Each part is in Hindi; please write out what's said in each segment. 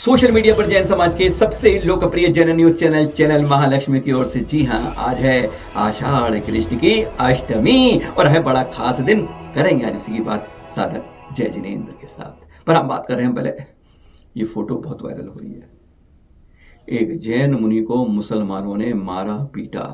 सोशल मीडिया पर जैन समाज के सबसे लोकप्रिय जैन न्यूज चैनल महालक्ष्मी की ओर से जी हाँ, आज है आषाढ़ कृष्ण की अष्टमी और है बड़ा खास दिन। करेंगे आज उसी की बात साधक जय जिनेंद्र के साथ। पर हम बात कर रहे हैं, पहले ये फोटो बहुत वायरल हो रही है। एक जैन मुनि को मुसलमानों ने मारा पीटा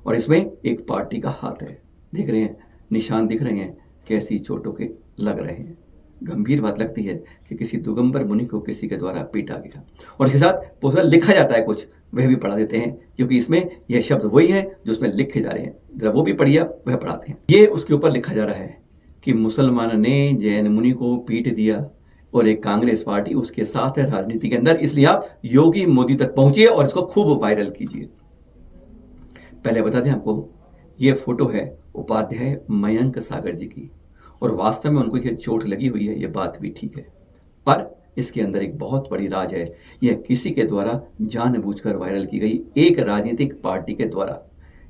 और इसमें एक पार्टी का हाथ है। देख रहे हैं, निशान दिख रहे हैं, कैसी चोटों के लग रहे हैं। गंभीर बात लगती है कि किसी दिगंबर मुनि को किसी के द्वारा पीटा गया और इसके साथ पोस्टर लिखा जाता है कुछ, वह भी पढ़ा देते हैं क्योंकि इसमें यह शब्द वही है जो उसमें लिखे जा रहे हैं। जरा वो भी पढ़िए, वह पढ़ाते हैं। ये उसके ऊपर लिखा जा रहा है कि मुसलमान ने जैन मुनि को पीट दिया और एक कांग्रेस पार्टी उसके साथ है राजनीति के अंदर, इसलिए आप योगी मोदी तक पहुंचिए और इसको खूब वायरल कीजिए। पहले बता दें आपको, ये फोटो है उपाध्याय मयंक सागर जी की और वास्तव में उनको ये चोट लगी हुई है, ये बात भी ठीक है, पर इसके अंदर एक बहुत बड़ी राज है। यह किसी के द्वारा जानबूझकर वायरल की गई एक राजनीतिक पार्टी के द्वारा।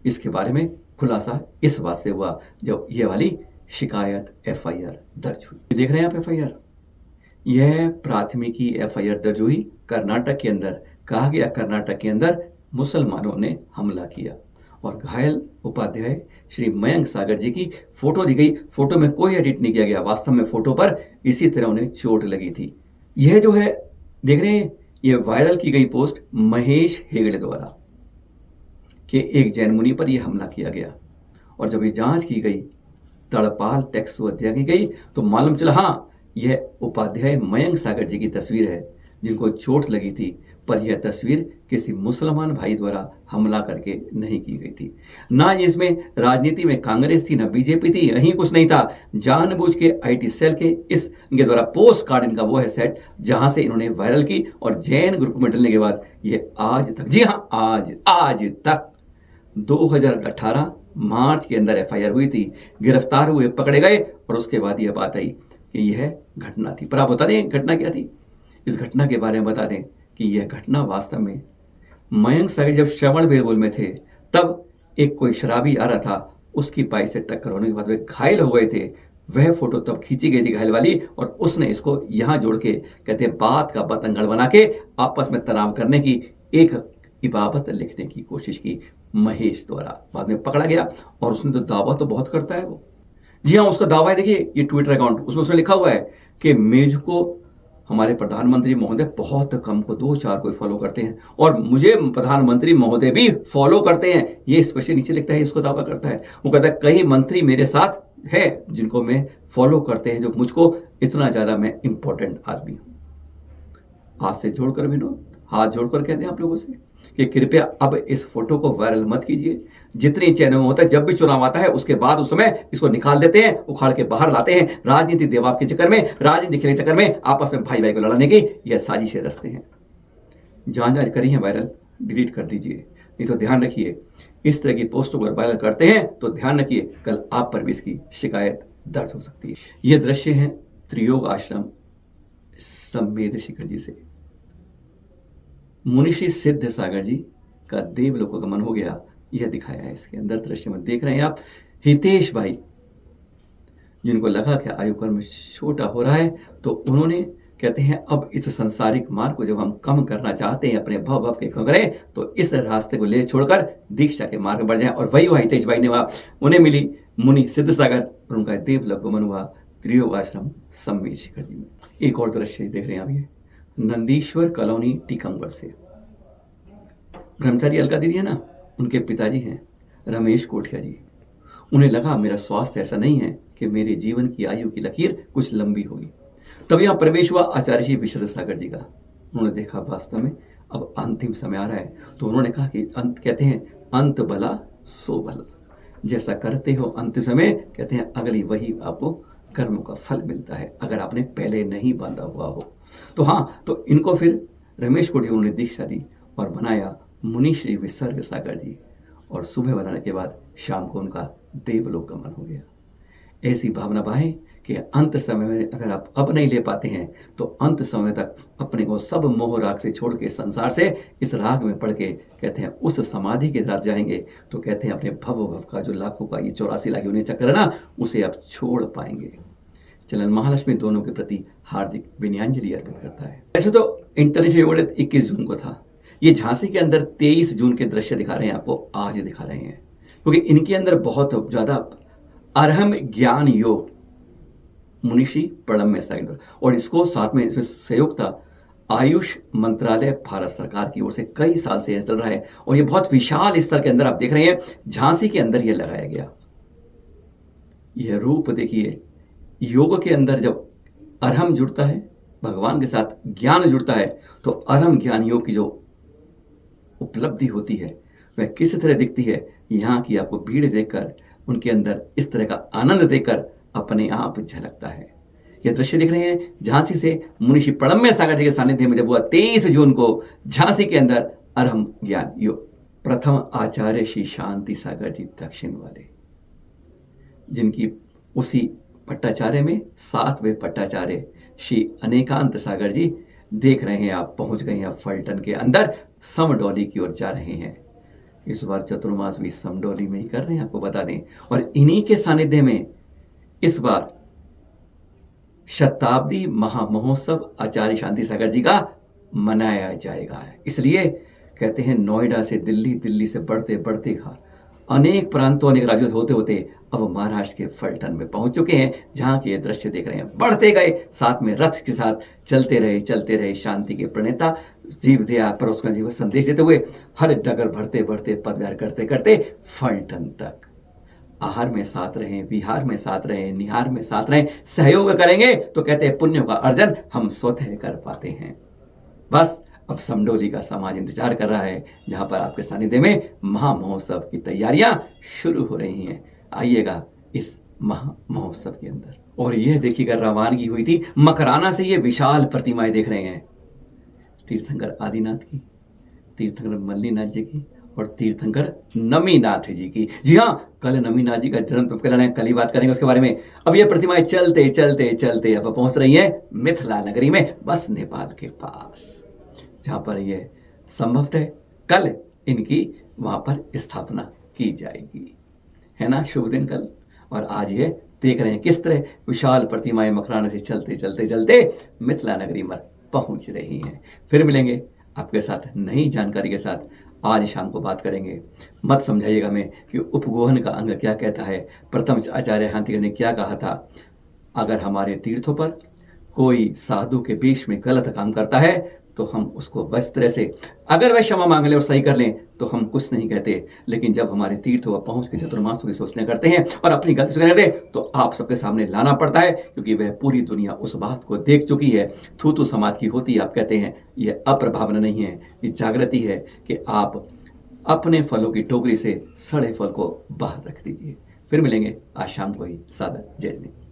इसके बारे में खुलासा इस बात से हुआ जब ये वाली शिकायत एफआईआर दर्ज हुई। देख रहे हैं आप एफआईआर, यह प्राथमिकी एफआईआर दर्ज हुई कर्नाटक के अंदर। कहा गया कर्नाटक के अंदर मुसलमानों ने हमला किया और घायल उपाध्याय श्री मयंक सागर जी की फोटो दी गई। फोटो में कोई एडिट नहीं किया गया, वास्तव में फोटो पर इसी तरह उन्हें चोट लगी थी। यह जो है देख रहे हैं, यह वायरल की गई पोस्ट महेश हेगड़े द्वारा कि एक जैन मुनि पर यह हमला किया गया और जब ये जांच की गई, तड़पाल टैक्स हत्या की गई, तो मालूम चला हाँ, यह उपाध्याय मयंक सागर जी की तस्वीर है जिनको चोट लगी थी। पर यह तस्वीर किसी मुसलमान भाई द्वारा हमला करके नहीं की गई थी। ना इसमें राजनीति में कांग्रेस थी, ना बीजेपी थी, यहीं कुछ नहीं था। जानबूझ के आईटी सेल के इनके द्वारा पोस्ट कार्ड इनका वो है सेट जहां से इन्होंने वायरल की और जैन ग्रुप में डलने के बाद ये आज तक, जी हाँ आज तक 2018 मार्च के अंदर एफआईआर हुई थी, गिरफ्तार हुए, पकड़े गए और उसके बाद यह बात आई कि यह घटना थी। पर आप बता दें घटना क्या थी, इस घटना के बारे में बता दें कि यह घटना वास्तव में मयंक सागर जब श्रवण बेलगोल में थे तब एक कोई शराबी आ रहा था, उसकी बाइक से टक्कर होने के बाद वे घायल हो गए थे। वह फोटो तब खींची गई थी घायल वाली और उसने इसको यहां जोड़ के कहते हैं बात का बतंगड़ बना के आपस में तनाव करने की एक इबाबत लिखने की कोशिश की महेश द्वारा। बाद में पकड़ा गया और उसने तो दावा तो बहुत करता है वो, जी हाँ, उसका दावा है। देखिए ये ट्विटर अकाउंट, उसमें उसने लिखा हुआ है कि मेज को हमारे प्रधानमंत्री महोदय बहुत कम को 2-4 कोई फॉलो करते हैं और मुझे प्रधानमंत्री महोदय भी फॉलो करते हैं। ये स्पेशली नीचे लिखता है, इसको दावा करता है। वो कहता है कई मंत्री मेरे साथ है जिनको मैं फॉलो करते हैं, जो मुझको इतना ज्यादा मैं इंपॉर्टेंट आदमी हूं। हाथ से जोड़कर विनोद, हाथ जोड़कर कहते हैं आप लोगों से कि कृपया अब इस फोटो को वायरल मत कीजिए। जितनी चैनल में होता है, जब भी चुनाव आता है उसके बाद उस समय इसको निकाल देते हैं, उखाड़ के बाहर लाते हैं। राजनीति देवाब के चक्कर में, राजनीति खेलने के चक्कर में आपस में भाई भाई को लड़ाने की यह साजिशें रचते हैं। जहां करी है वायरल, डिलीट कर दीजिए। नहीं तो ध्यान रखिए, इस तरह की पोस्टों को वायरल करते हैं तो ध्यान रखिए कल आप पर भी इसकी शिकायत दर्ज हो सकती है। यह दृश्य है त्रियोग आश्रम संवेद शिखर जी से। मुनिषी सिद्ध सागर जी का देवलोक गमन हो गया, यह दिखाया है इसके अंदर दृश्य में। देख रहे हैं आप हितेश भाई, जिनको लगा कि आयु कर्म छोटा हो रहा है तो उन्होंने कहते हैं अब इस संसारिक मार्ग को जब हम कम करना चाहते हैं, अपने भव के करें, तो इस रास्ते को ले छोड़कर दीक्षा के मार्ग बढ़ जाए। और वही हुआ, हितेश भाई ने हुआ, उन्हें मिली मुनि सिद्ध सागर और उनका देवलोक गमन हुआ त्रियोग आश्रम संवेद शिखर जी में। एक और दृश्य देख रहे हैं आप, ये नंदीश्वर कॉलोनी टीकमगढ़ से ब्रह्मचारी अलका दीदी है ना, उनके पिताजी हैं रमेश कोठिया जी। उन्हें लगा मेरा स्वास्थ्य ऐसा नहीं है कि मेरे जीवन की आयु की लकीर कुछ लंबी होगी। तब यहाँ प्रवेश हुआ आचार्य श्री विश्व सागर जी का। उन्होंने देखा वास्तव में अब अंतिम समय आ रहा है, तो उन्होंने कहा कि अंत, कहते हैं अंत भला सो भला, जैसा करते हो अंतिम समय, कहते हैं अगली वही आपको कर्म का फल मिलता है अगर आपने पहले नहीं बांधा हुआ हो। तो हाँ, तो इनको फिर रमेश कोठी उन्होंने दीक्षा दी और बनाया मुनि श्री विसर्ग सागर जी, और सुबह बनाने के बाद शाम को उनका देवलोक गमन हो गया। ऐसी भावना बाहें कि अंत समय में अगर आप अब नहीं ले पाते हैं तो अंत समय तक अपने को सब मोह राग से छोड़ के संसार से इस राग में पड़ के कहते हैं उस समाधि के साथ जाएंगे तो कहते हैं अपने भव का जो लाखों का ये 84 लाख योनि चक्र है ना, उसे आप छोड़ पाएंगे। चैनल महालक्ष्मी दोनों के प्रति हार्दिक विनयांजलि अर्पित करता है। वैसे तो इंटरनेशनल योगा डे 21 जून को था, ये झांसी के अंदर 23 जून के दृश्य दिखा रहे हैं आपको, आज दिखा रहे हैं, क्योंकि इनके अंदर बहुत ज्यादा अरहम ज्ञान योग मुनिषी प्रणम्य सागर, और इसको साथ में इसमें सहयोग था आयुष मंत्रालय भारत सरकार की ओर से, कई साल से यह चल रहा है और ये बहुत विशाल स्तर के अंदर आप देख रहे हैं झांसी के अंदर ये लगाया गया। यह रूप देखिए, योग के अंदर जब अरहम जुड़ता है भगवान के साथ, ज्ञान जुड़ता है, तो अरहम ज्ञान योग की जो उपलब्धि होती है वह किस तरह दिखती है, यहाँ की आपको भीड़ देखकर, उनके अंदर इस तरह का आनंद देखकर अपने आप झलकता है। यह दृश्य दिख रहे हैं झांसी से मुनिषी प्रणम्य सागर जी के सानिध्य में जब हुआ 23 जून को झांसी के अंदर अरहम ज्ञान योग। प्रथम आचार्य श्री शांति सागर जी दक्षिण वाले, जिनकी उसी भट्टाचार्य में 7वें भट्टाचार्य श्री अनेकांत सागर जी देख रहे हैं आप, पहुंच गए हैं फलटन के अंदर, समडौली की ओर जा रहे हैं। इस बार चतुर्मास भी समडौली में ही कर रहे हैं, आपको बता दें, और इन्हीं के सानिध्य में इस बार शताब्दी महामहोत्सव आचार्य शांति सागर जी का मनाया जाएगा। इसलिए कहते हैं नोएडा से दिल्ली, दिल्ली से बढ़ते बढ़ते अनेक प्रांतों, अनेक राज्यों से होते होते अब महाराष्ट्र के फलटन में पहुंच चुके हैं, जहां के ये दृश्य देख रहे हैं। बढ़ते गए, साथ में रथ के साथ चलते रहे शांति के प्रणेता जीव दया पर उसका जीवन संदेश देते हुए हर डगर भरते भरते पदव्यार करते करते फलटन तक। आहार में साथ रहें, विहार में साथ रहें, निहार में साथ रहें, सहयोग करेंगे तो कहते हैं पुण्यों का अर्जन हम स्वतः कर पाते हैं। बस अब समडौली का समाज इंतजार कर रहा है, जहां पर आपके सानिध्य में महामहोत्सव की तैयारियां शुरू हो रही हैं। आइएगा इस महामहोत्सव के अंदर। और यह देखिएगा रवानगी हुई थी मकराना से, ये विशाल प्रतिमाएं देख रहे हैं तीर्थंकर आदिनाथ की, तीर्थंकर मल्लीनाथ जी की और तीर्थंकर नमीनाथ जी की। जी हाँ, कल नमीनाथ जी का जन्म कल ही बात करेंगे उसके बारे में। अब ये प्रतिमाएं चलते चलते चलते अब पहुंच रही हैं मिथिला नगरी में, बस नेपाल के पास, जहां पर ये संभवतः कल इनकी वहां पर स्थापना की जाएगी, है ना। शुभ दिन कल। और आज ये देख रहे हैं किस तरह विशाल प्रतिमाएं मकराना से चलते चलते चलते मिथिला नगरी में पहुंच रही हैं। फिर मिलेंगे आपके साथ नई जानकारी के साथ। आज शाम को बात करेंगे, मत समझाइएगा मैं कि उपगोहन का अंग क्या कहता है, प्रथम आचार्य हाथी ने क्या कहा था। अगर हमारे तीर्थों पर कोई साधु के बीच में गलत काम करता है तो हम उसको बस तरह से, अगर वह क्षमा मांग ले और सही कर लें तो हम कुछ नहीं कहते, लेकिन जब हमारे तीर्थों पर पहुंच के चतुर्मासों की सूचना करते हैं और अपनी गलती स्वीकार करते हैं तो आप सबके सामने लाना पड़ता है, क्योंकि वह पूरी दुनिया उस बात को देख चुकी है। थू समाज की होती है, आप कहते हैं, यह अप्रभावना नहीं है, ये जागृति है कि आप अपने फलों की टोकरी से सड़े फल को बाहर रख दीजिए। फिर मिलेंगे आज शाम को ही। सादर जय जय।